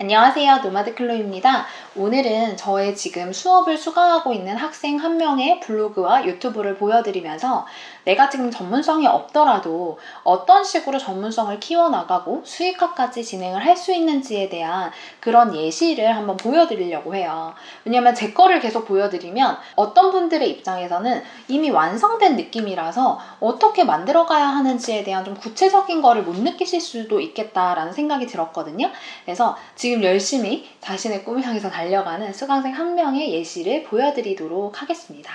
안녕하세요. 노마드 클로입니다. 오늘은 저의 지금 수업을 수강하고 있는 학생 한 명의 블로그와 유튜브를 보여드리면서 내가 지금 전문성이 없더라도 어떤 식으로 전문성을 키워나가고 수익화까지 진행을 할 수 있는지에 대한 그런 예시를 한번 보여드리려고 해요. 왜냐면 제 거를 계속 보여드리면 어떤 분들의 입장에서는 이미 완성된 느낌이라서 어떻게 만들어가야 하는지에 대한 좀 구체적인 거를 못 느끼실 수도 있겠다라는 생각이 들었거든요. 그래서 지금 열심히 자신의 꿈을 향해서 달려가는 수강생 한 명의 예시를 보여드리도록 하겠습니다.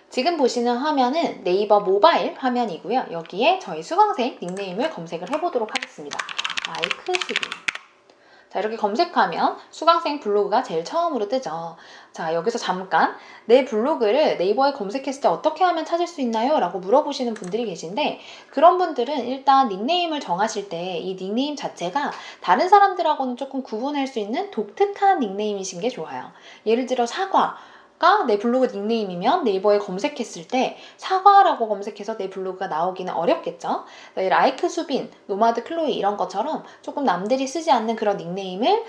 지금 보시는 화면은 네이버 모바일 화면이고요. 여기에 저희 수강생 닉네임을 검색을 해보도록 하겠습니다. 마이크 수빈. 자, 이렇게 검색하면 수강생 블로그가 제일 처음으로 뜨죠. 자, 여기서 잠깐 내 블로그를 네이버에 검색했을 때 어떻게 하면 찾을 수 있나요? 라고 물어보시는 분들이 계신데, 그런 분들은 일단 닉네임을 정하실 때 이 닉네임 자체가 다른 사람들하고는 조금 구분할 수 있는 독특한 닉네임이신 게 좋아요. 예를 들어 사과가 내 블로그 닉네임이면 네이버에 검색했을 때 사과라고 검색해서 내 블로그가 나오기는 어렵겠죠. 라이크 수빈, 노마드 클로이 이런 것처럼 조금 남들이 쓰지 않는 그런 닉네임을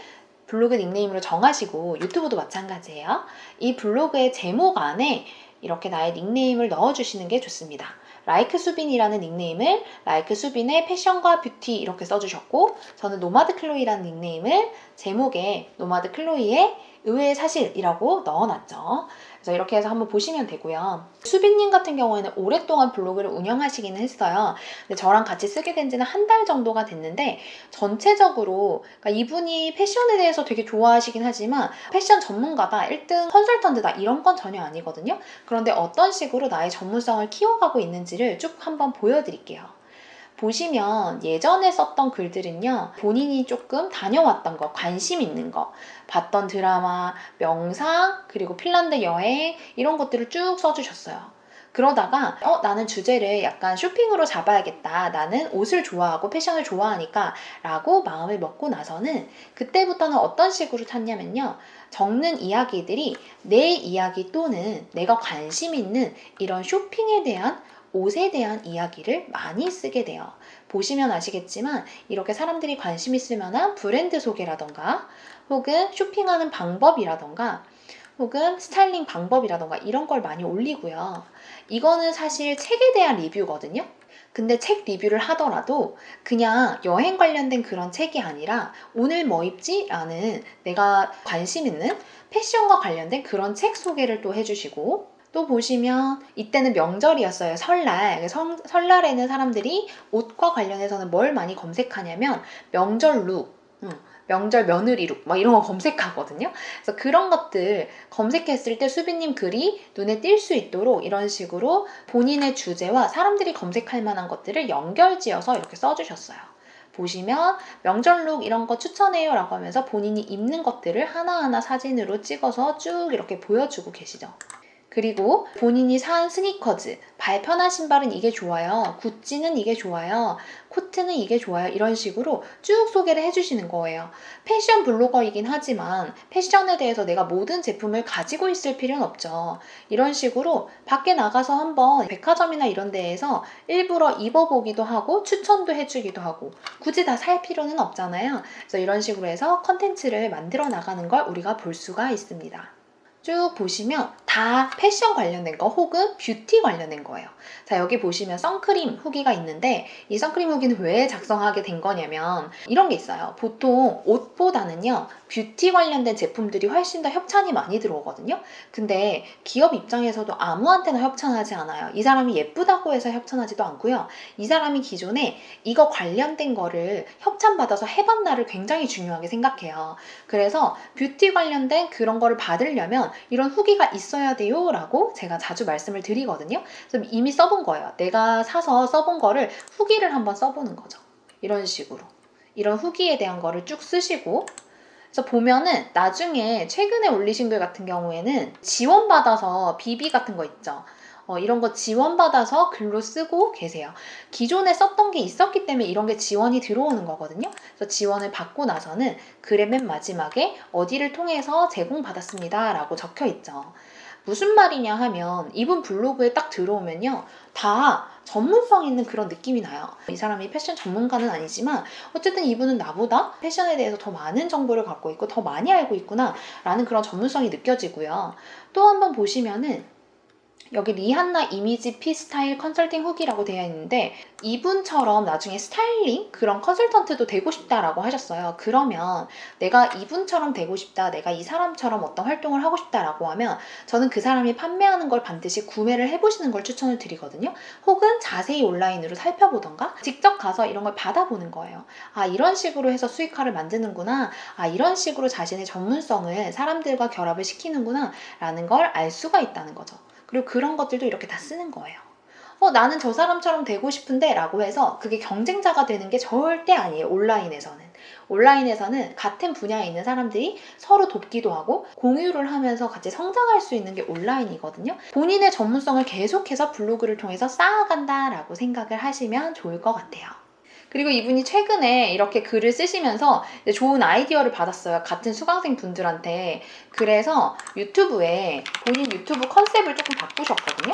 블로그 닉네임으로 정하시고, 유튜브도 마찬가지예요. 이 블로그의 제목 안에 이렇게 나의 닉네임을 넣어주시는 게 좋습니다. 라이크 수빈이라는 닉네임을 라이크 수빈의 패션과 뷰티 이렇게 써주셨고, 저는 노마드 클로이라는 닉네임을 제목에 노마드 클로이의 의외의 사실이라고 넣어놨죠. 그래서 이렇게 해서 한번 보시면 되고요. 수빈님 같은 경우에는 오랫동안 블로그를 운영하시기는 했어요. 근데 저랑 같이 쓰게 된 지는 한 달 정도가 됐는데, 전체적으로 그러니까 이분이 패션에 대해서 되게 좋아하시긴 하지만 패션 전문가다, 1등 컨설턴트다 이런 건 전혀 아니거든요. 그런데 어떤 식으로 나의 전문성을 키워가고 있는지를 쭉 한번 보여드릴게요. 보시면 예전에 썼던 글들은요, 본인이 조금 다녀왔던 거, 관심 있는 거, 봤던 드라마, 명상, 그리고 핀란드 여행 이런 것들을 쭉 써주셨어요. 그러다가 나는 주제를 약간 쇼핑으로 잡아야겠다, 나는 옷을 좋아하고 패션을 좋아하니까 라고 마음을 먹고 나서는 그때부터는 어떤 식으로 찾냐면요, 적는 이야기들이 내 이야기 또는 내가 관심 있는 이런 쇼핑에 대한, 옷에 대한 이야기를 많이 쓰게 돼요. 보시면 아시겠지만 이렇게 사람들이 관심 있을 만한 브랜드 소개라던가, 혹은 쇼핑하는 방법이라던가, 혹은 스타일링 방법이라던가 이런 걸 많이 올리고요. 이거는 사실 책에 대한 리뷰거든요. 근데 책 리뷰를 하더라도 그냥 여행 관련된 그런 책이 아니라 오늘 뭐 입지? 라는 내가 관심 있는 패션과 관련된 그런 책 소개를 또 해주시고, 또 보시면 이때는 명절이었어요. 설날. 설날에는 사람들이 옷과 관련해서는 뭘 많이 검색하냐면 명절 룩, 명절 며느리 룩 막 이런 거 검색하거든요. 그래서 그런 것들 검색했을 때 수빈님 글이 눈에 띌 수 있도록 이런 식으로 본인의 주제와 사람들이 검색할 만한 것들을 연결지어서 이렇게 써주셨어요. 보시면 명절 룩 이런 거 추천해요 라고 하면서 본인이 입는 것들을 하나하나 사진으로 찍어서 쭉 이렇게 보여주고 계시죠. 그리고 본인이 산 스니커즈, 발 편한 신발은 이게 좋아요, 구찌는 이게 좋아요, 코트는 이게 좋아요, 이런 식으로 쭉 소개를 해주시는 거예요. 패션 블로거이긴 하지만 패션에 대해서 내가 모든 제품을 가지고 있을 필요는 없죠. 이런 식으로 밖에 나가서 한번 백화점이나 이런 데에서 일부러 입어보기도 하고 추천도 해주기도 하고, 굳이 다 살 필요는 없잖아요. 그래서 이런 식으로 해서 컨텐츠를 만들어 나가는 걸 우리가 볼 수가 있습니다. 쭉 보시면 다 패션 관련된 거 혹은 뷰티 관련된 거예요. 자, 여기 보시면 선크림 후기가 있는데, 이 선크림 후기는 왜 작성하게 된 거냐면 이런 게 있어요. 보통 옷보다는요, 뷰티 관련된 제품들이 훨씬 더 협찬이 많이 들어오거든요. 근데 기업 입장에서도 아무한테나 협찬하지 않아요. 이 사람이 예쁘다고 해서 협찬하지도 않고요. 이 사람이 기존에 이거 관련된 거를 협찬받아서 해봤나를 굉장히 중요하게 생각해요. 그래서 뷰티 관련된 그런 거를 받으려면 이런 후기가 있어야 돼요 라고 제가 자주 말씀을 드리거든요. 그래서 이미 써본 거예요. 내가 사서 써본 거를 후기를 한번 써보는 거죠. 이런 식으로 이런 후기에 대한 거를 쭉 쓰시고, 그래서 보면은 나중에 최근에 올리신 글 같은 경우에는 지원받아서 비비 같은 거 있죠. 이런 거 지원받아서 글로 쓰고 계세요. 기존에 썼던 게 있었기 때문에 이런 게 지원이 들어오는 거거든요. 그래서 지원을 받고 나서는 글의 맨 마지막에 어디를 통해서 제공받았습니다 라고 적혀 있죠. 무슨 말이냐 하면 이분 블로그에 딱 들어오면요, 다 전문성 있는 그런 느낌이 나요. 이 사람이 패션 전문가는 아니지만 어쨌든 이분은 나보다 패션에 대해서 더 많은 정보를 갖고 있고 더 많이 알고 있구나 라는 그런 전문성이 느껴지고요. 또 한번 보시면은 여기 리한나 이미지 피 스타일 컨설팅 후기라고 되어 있는데 이분처럼 나중에 스타일링 그런 컨설턴트도 되고 싶다라고 하셨어요. 그러면 내가 이분처럼 되고 싶다, 내가 이 사람처럼 어떤 활동을 하고 싶다라고 하면 저는 그 사람이 판매하는 걸 반드시 구매를 해보시는 걸 추천을 드리거든요. 혹은 자세히 온라인으로 살펴보던가 직접 가서 이런 걸 받아보는 거예요. 아, 이런 식으로 해서 수익화를 만드는구나, 아, 이런 식으로 자신의 전문성을 사람들과 결합을 시키는구나 라는 걸 알 수가 있다는 거죠. 그리고 그런 것들도 이렇게 다 쓰는 거예요. 나는 저 사람처럼 되고 싶은데 라고 해서 그게 경쟁자가 되는 게 절대 아니에요. 온라인에서는 같은 분야에 있는 사람들이 서로 돕기도 하고 공유를 하면서 같이 성장할 수 있는 게 온라인이거든요. 본인의 전문성을 계속해서 블로그를 통해서 쌓아간다라고 생각을 하시면 좋을 것 같아요. 그리고 이분이 최근에 이렇게 글을 쓰시면서 좋은 아이디어를 받았어요. 같은 수강생 분들한테. 그래서 유튜브에 본인 유튜브 컨셉을 조금 바꾸셨거든요.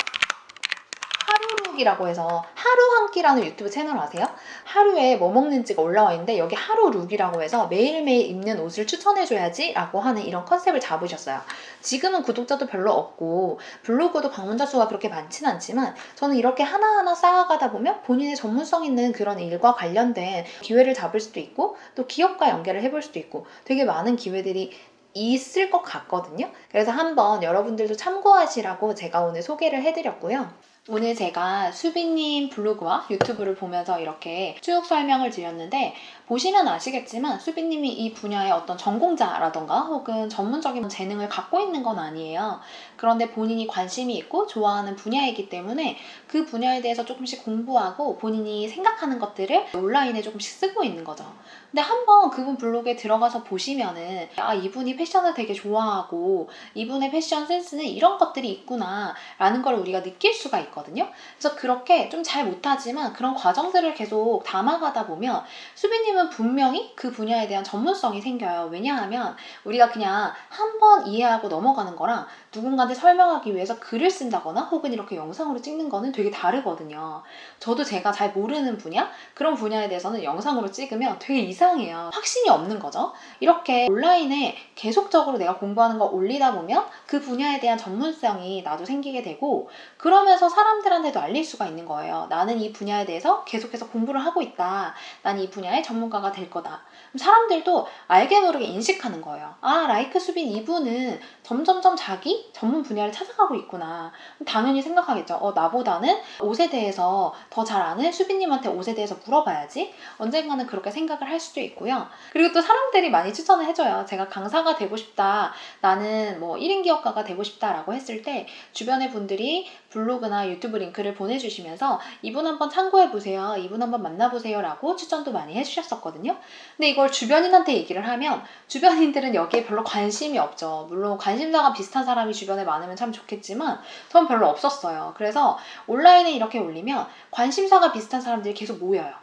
하루룩이라고 해서 하루 한 끼라는 유튜브 채널 아세요? 하루에 뭐 먹는지가 올라와 있는데 여기 하루룩이라고 해서 매일매일 입는 옷을 추천해줘야지 라고 하는 이런 컨셉을 잡으셨어요. 지금은 구독자도 별로 없고 블로그도 방문자 수가 그렇게 많진 않지만 저는 이렇게 하나하나 쌓아가다 보면 본인의 전문성 있는 그런 일과 관련된 기회를 잡을 수도 있고 또 기업과 연계를 해볼 수도 있고 되게 많은 기회들이 있을 것 같거든요. 그래서 한번 여러분들도 참고하시라고 제가 오늘 소개를 해드렸고요. 오늘 제가 수빈님 블로그와 유튜브를 보면서 이렇게 쭉 설명을 드렸는데 보시면 아시겠지만 수빈님이 이 분야의 어떤 전공자라던가 혹은 전문적인 재능을 갖고 있는 건 아니에요. 그런데 본인이 관심이 있고 좋아하는 분야이기 때문에 그 분야에 대해서 조금씩 공부하고 본인이 생각하는 것들을 온라인에 조금씩 쓰고 있는 거죠. 근데 한번 그분 블로그에 들어가서 보시면은 아, 이분이 패션을 되게 좋아하고 이분의 패션 센스는 이런 것들이 있구나 라는 걸 우리가 느낄 수가 있거든요. 그래서 그렇게 좀 잘 못하지만 그런 과정들을 계속 담아가다 보면 수빈님은 분명히 그 분야에 대한 전문성이 생겨요. 왜냐하면 우리가 그냥 한번 이해하고 넘어가는 거랑 누군가한테 설명하기 위해서 글을 쓴다거나 혹은 이렇게 영상으로 찍는 거는 되게 다르거든요. 저도 제가 잘 모르는 분야? 그런 분야에 대해서는 영상으로 찍으면 되게 이상해요. 확신이 없는 거죠. 이렇게 온라인에 계속적으로 내가 공부하는 걸 올리다 보면 그 분야에 대한 전문성이 나도 생기게 되고 그러면서 사람들한테도 알릴 수가 있는 거예요. 나는 이 분야에 대해서 계속해서 공부를 하고 있다. 난 이 분야의 전문가가 될 거다. 그럼 사람들도 알게 모르게 인식하는 거예요. 아, 라이크 수빈 이분은 점점점 자기 전문 분야를 찾아가고 있구나. 당연히 생각하겠죠. 나보다는 옷에 대해서 더 잘 아는 수빈님한테 옷에 대해서 물어봐야지. 언젠가는 그렇게 생각을 할 수도 있고요. 그리고 또 사람들이 많이 추천을 해줘요. 제가 강사가 되고 싶다. 나는 뭐 1인 기업가가 되고 싶다라고 했을 때 주변의 분들이 블로그나 유튜브 링크를 보내주시면서 이분 한번 참고해보세요. 이분 한번 만나보세요. 라고 추천도 많이 해주셨었거든요. 근데 이걸 주변인한테 얘기를 하면 주변인들은 여기에 별로 관심이 없죠. 물론 관심사가 비슷한 사람이 주변에 많으면 참 좋겠지만 전 별로 없었어요. 그래서 온라인에 이렇게 올리면 관심사가 비슷한 사람들이 계속 모여요.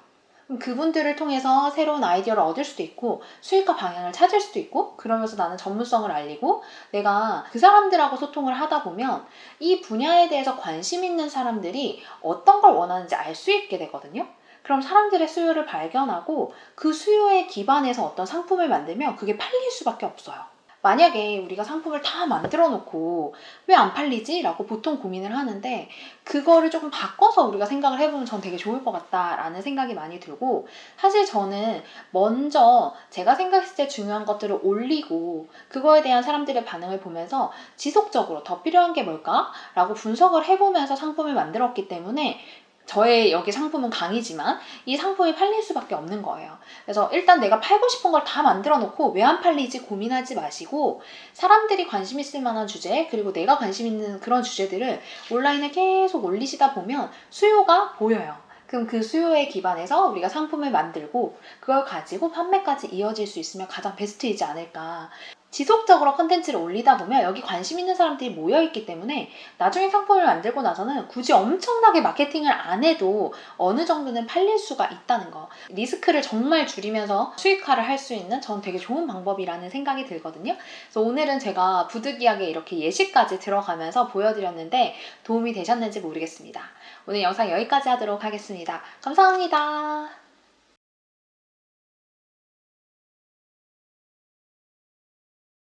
그럼 그분들을 통해서 새로운 아이디어를 얻을 수도 있고 수익화 방향을 찾을 수도 있고 그러면서 나는 전문성을 알리고 내가 그 사람들하고 소통을 하다 보면 이 분야에 대해서 관심 있는 사람들이 어떤 걸 원하는지 알 수 있게 되거든요. 그럼 사람들의 수요를 발견하고 그 수요에 기반해서 어떤 상품을 만들면 그게 팔릴 수밖에 없어요. 만약에 우리가 상품을 다 만들어 놓고 왜 안 팔리지? 라고 보통 고민을 하는데 그거를 조금 바꿔서 우리가 생각을 해보면 전 되게 좋을 것 같다라는 생각이 많이 들고 사실 저는 먼저 제가 생각했을 때 중요한 것들을 올리고 그거에 대한 사람들의 반응을 보면서 지속적으로 더 필요한 게 뭘까? 라고 분석을 해보면서 상품을 만들었기 때문에 저의 여기 상품은 강의지만 이 상품이 팔릴 수밖에 없는 거예요. 그래서 일단 내가 팔고 싶은 걸 다 만들어 놓고 왜 안 팔리지 고민하지 마시고 사람들이 관심 있을 만한 주제 그리고 내가 관심 있는 그런 주제들을 온라인에 계속 올리시다 보면 수요가 보여요. 그럼 그 수요에 기반해서 우리가 상품을 만들고 그걸 가지고 판매까지 이어질 수 있으면 가장 베스트이지 않을까. 지속적으로 컨텐츠를 올리다 보면 여기 관심 있는 사람들이 모여있기 때문에 나중에 상품을 만들고 나서는 굳이 엄청나게 마케팅을 안 해도 어느 정도는 팔릴 수가 있다는 거. 리스크를 정말 줄이면서 수익화를 할 수 있는 전 되게 좋은 방법이라는 생각이 들거든요. 그래서 오늘은 제가 부득이하게 이렇게 예시까지 들어가면서 보여드렸는데 도움이 되셨는지 모르겠습니다. 오늘 영상 여기까지 하도록 하겠습니다. 감사합니다.